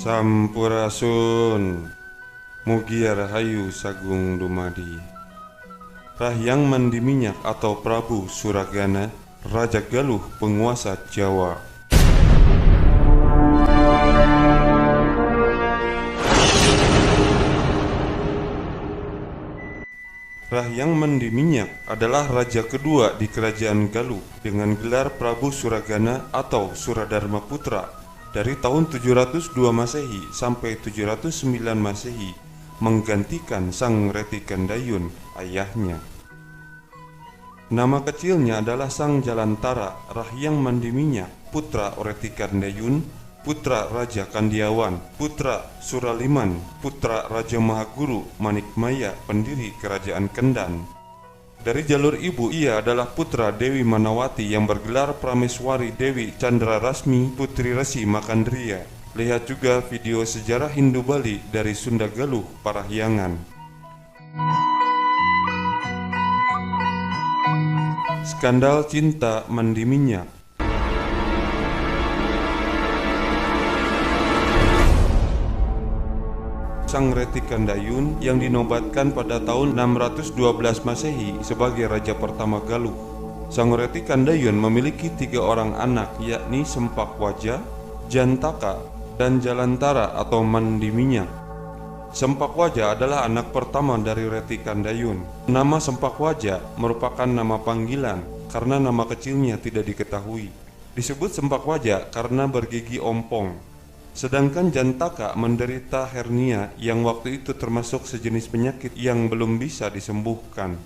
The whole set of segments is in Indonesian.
Sampurasun, mugi rahayu sagung dumadi. Rahyang Mandi Minyak atau Prabu Suragana, Raja Galuh penguasa Jawa. Rahyang Mandi Minyak adalah raja kedua di kerajaan Galuh dengan gelar Prabu Suragana atau Suradharma Putra dari tahun 702 Masehi sampai 709 Masehi, menggantikan Sang Reti Gandayun, ayahnya. Nama kecilnya adalah Sang Jalantara Rahyang Mandi Minyak, putra Reti Gandayun, putra Raja Kandiawan, putra Suraliman, putra Raja Mahaguru Manikmaya, pendiri Kerajaan Kendan. Dari jalur ibu, ia adalah putra Dewi Manawati yang bergelar Prameswari Dewi Chandra Rasmi, putri Resi Makandriya. Lihat juga video sejarah Hindu Bali dari Sunda Galuh Parahyangan. Skandal cinta Mandi Minyak. Sang Reti Gandayun yang dinobatkan pada tahun 612 Masehi sebagai raja pertama Galuh. Sang Reti Gandayun memiliki 3 orang anak, yakni Sempakwaja, Jantaka, dan Jalantara atau Mandi Minyak. Sempakwaja adalah anak pertama dari Reti Gandayun. Nama Sempakwaja merupakan nama panggilan karena nama kecilnya tidak diketahui. Disebut Sempakwaja karena bergigi ompong. Sedangkan Jantaka menderita hernia yang waktu itu termasuk sejenis penyakit yang belum bisa disembuhkan.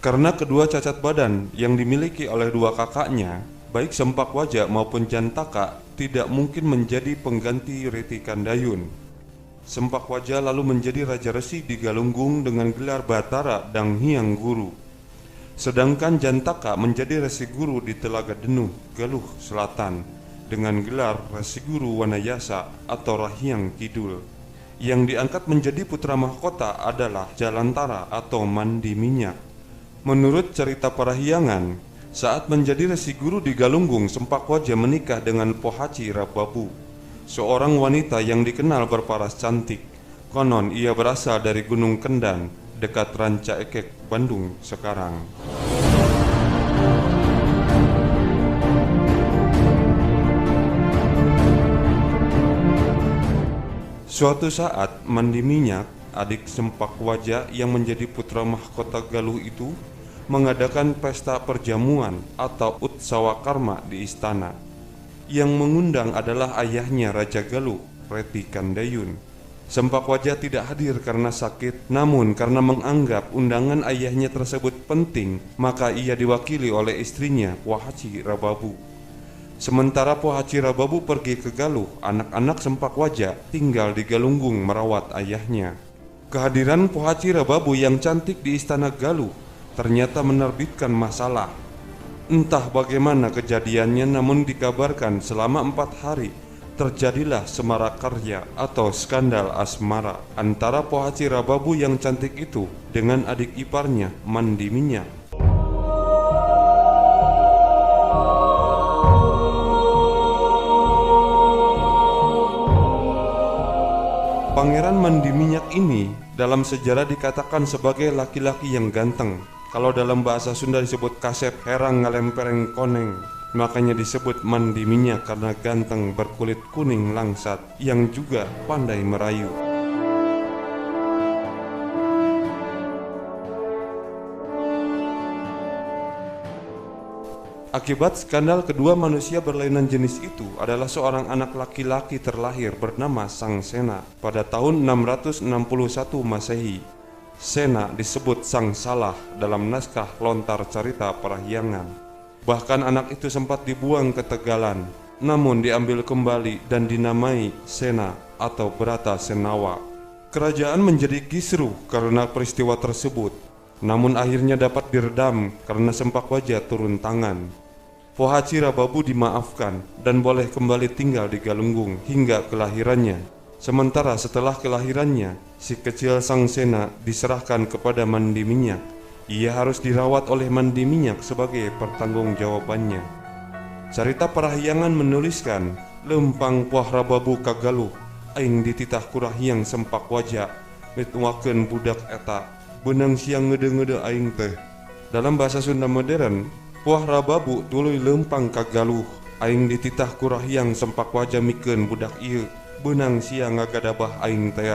Karena kedua cacat badan yang dimiliki oleh 2 kakaknya, baik Sempakwaja maupun Jantaka tidak mungkin menjadi pengganti Reti Gandayun. Sempakwaja lalu menjadi Raja Resi di Galunggung dengan gelar Batara Dang Hyang Guru. Sedangkan Jantaka menjadi Resi Guru di Telaga Denuh, Galuh Selatan, dengan gelar Resi Guru Wanayasa atau Rahyang Kidul. Yang diangkat menjadi putra mahkota adalah Jalantara atau Mandi Minyak. Menurut cerita Parahyangan, saat menjadi Resi Guru di Galunggung, Sempakwaja menikah dengan Pohaci Rababu, seorang wanita yang dikenal berparas cantik. Konon ia berasal dari Gunung Kendan, dekat Ranca Ekek, Bandung sekarang. Suatu saat, Mandi Minyak, adik Sempakwaja yang menjadi putra mahkota Galuh itu, mengadakan pesta perjamuan atau utsawa karma di istana. Yang mengundang adalah ayahnya Raja Galuh, Reti Gandayun. Sempakwaja tidak hadir karena sakit, namun karena menganggap undangan ayahnya tersebut penting, maka ia diwakili oleh istrinya, Pohaci Rababu. Sementara Pohaci Rababu pergi ke Galuh, anak-anak Sempakwaja tinggal di Galunggung merawat ayahnya. Kehadiran Pohaci Rababu yang cantik di istana Galuh ternyata menerbitkan masalah. Entah bagaimana kejadiannya, namun dikabarkan selama 4 hari terjadilah semarakarya atau skandal asmara antara Pohaci Rababu yang cantik itu dengan adik iparnya Mandi Minyak. Pangeran Mandi Minyak ini dalam sejarah dikatakan sebagai laki-laki yang ganteng. Kalau dalam bahasa Sunda disebut kasep herang ngalempereng koneng, makanya disebut Mandi Minyak karena ganteng, berkulit kuning langsat, yang juga pandai merayu. Akibat skandal kedua manusia berlainan jenis itu adalah seorang anak laki-laki terlahir bernama Sang Sena pada tahun 661 Masehi. Sena disebut Sang Salah dalam naskah Lontar Carita Parahyangan. Bahkan anak itu sempat dibuang ke Tegalan, namun diambil kembali dan dinamai Sena atau Brata Senawa. Kerajaan menjadi kisruh karena peristiwa tersebut, namun akhirnya dapat diredam karena Sempakwaja turun tangan. Pohaci Rababu dimaafkan dan boleh kembali tinggal di Galunggung hingga kelahirannya. Sementara setelah kelahirannya, si kecil Sang Sena diserahkan kepada Mandi Minyak. Ia harus dirawat oleh Mandi Minyak sebagai pertanggungjawabannya. Carita Parahyangan menuliskan, Lempang Poh Rababu ka Galuh, aing dititah kurahyang sempak wajah mitwakeun budak eta benang siang ngede-ngede aing teh. Dalam bahasa Sunda modern, puah rababu tuluy lempang ka galuh, aing dititah kurahyang sempak wajah mikeun budak ieu benang siang ngagadabah aing teh.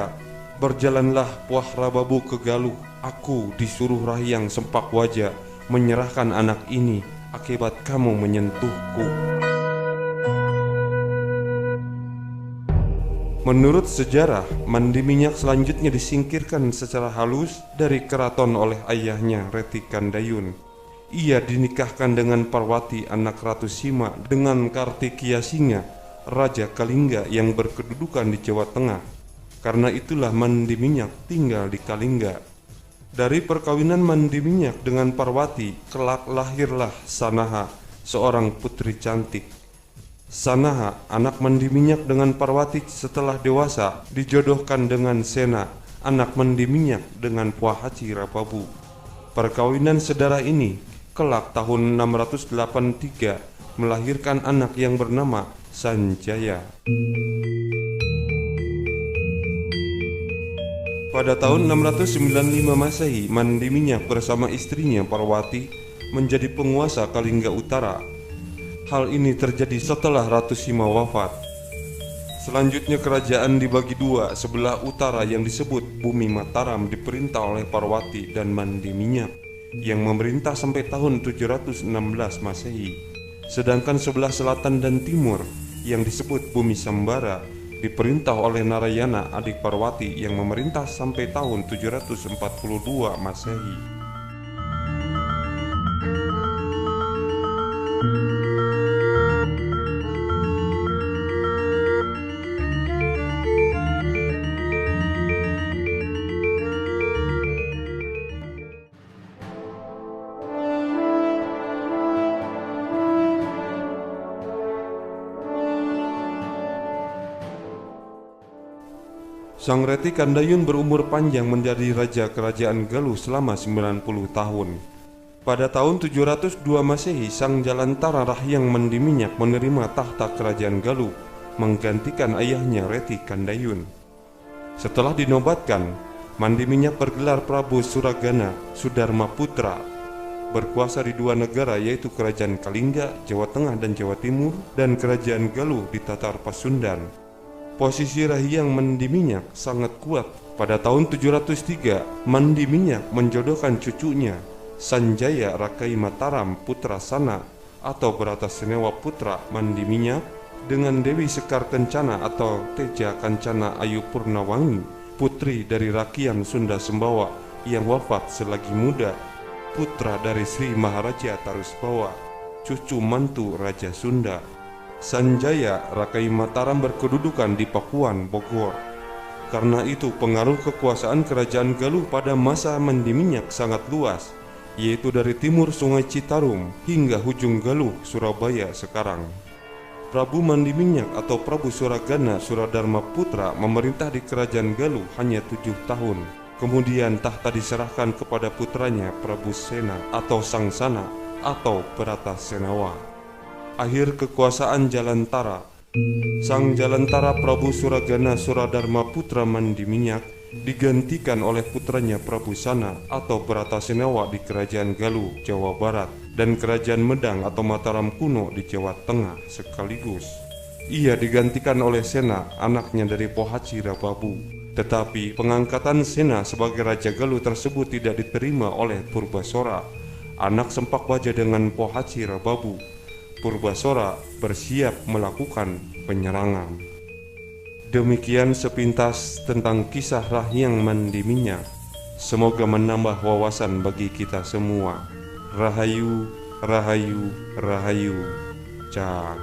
Berjalanlah puah rababu ke galuh, aku disuruh rahyang sempak wajah menyerahkan anak ini akibat kamu menyentuhku. Menurut sejarah, mandi minyak selanjutnya disingkirkan secara halus dari keraton oleh ayahnya Reti Kandayun. Ia dinikahkan dengan Parwati, anak Ratu Sima, dengan Kartikeya Singa, Raja Kalingga yang berkedudukan di Jawa Tengah. Karena itulah mandi minyak tinggal di Kalingga. Dari perkawinan mandi minyak dengan Parwati, kelak lahirlah Sanaha, seorang putri cantik. Sanaha, anak mandi minyak dengan Parwati setelah dewasa, dijodohkan dengan Sena, anak mandi minyak dengan Puahaci Rababu. Perkawinan sedara ini kelak tahun 683 melahirkan anak yang bernama Sanjaya. Pada tahun 695 Masehi, mandi minyak bersama istrinya Parwati menjadi penguasa Kalingga Utara. Hal ini terjadi setelah Ratu Sima wafat. Selanjutnya kerajaan dibagi dua. Sebelah utara yang disebut Bumi Mataram diperintah oleh Parwati dan Mandi Minyak yang memerintah sampai tahun 716 Masehi. Sedangkan sebelah selatan dan timur yang disebut Bumi Sambara diperintah oleh Narayana, adik Parwati, yang memerintah sampai tahun 742 Masehi. Sang Reti Kandayun berumur panjang menjadi raja kerajaan Galuh selama 90 tahun. Pada tahun 702 Masehi, Sang Jalantara Rahyang Mandi Minyak menerima tahta kerajaan Galuh, menggantikan ayahnya Reti Kandayun. Setelah dinobatkan, Mandi Minyak bergelar Prabu Suragana Sudarma Putra, berkuasa di dua negara yaitu Kerajaan Kalingga, Jawa Tengah dan Jawa Timur, dan Kerajaan Galuh di Tatar Pasundan. Posisi Rahyang Mandi Minyak sangat kuat. Pada tahun 703, Mandi Minyak menjodohkan cucunya Sanjaya Rakai Mataram putra Sana atau Bratasenewa putra Mandi Minyak dengan Dewi Sekar Kencana atau Teja Kancana Ayu Purnawangi, putri dari Rakyat Sunda Sembawa yang wafat selagi muda, putra dari Sri Maharaja Tarusbawa, cucu mantu Raja Sunda. Sanjaya Rakai Mataram berkedudukan di Pakuan, Bogor. Karena itu pengaruh kekuasaan kerajaan Galuh pada masa Mandi Minyak sangat luas, yaitu dari timur Sungai Citarum hingga hujung Galuh, Surabaya sekarang. Prabu Mandi Minyak atau Prabu Suragana Suradharma Putra memerintah di kerajaan Galuh hanya 7 tahun. Kemudian tahta diserahkan kepada putranya Prabu Sena atau Sang Sana atau Bratasenawa. Akhir kekuasaan Jalantara. Sang Jalantara Prabu Suragana Suradharma Putra Mandi Minyak digantikan oleh putranya Prabu Sana atau Bratasenawa di kerajaan Galuh, Jawa Barat, dan kerajaan Medang atau Mataram kuno di Jawa Tengah sekaligus. Ia digantikan oleh Sena, anaknya dari Pohaci Rababu. Tetapi pengangkatan Sena sebagai Raja Galuh tersebut tidak diterima oleh Purbasora, anak Sempakwaja dengan Pohaci Rababu. Purbasora bersiap melakukan penyerangan. Demikian sepintas tentang kisah Rahyang Mandi Minyak. Semoga menambah wawasan bagi kita semua. Rahayu, Rahayu, Rahayu. Cak.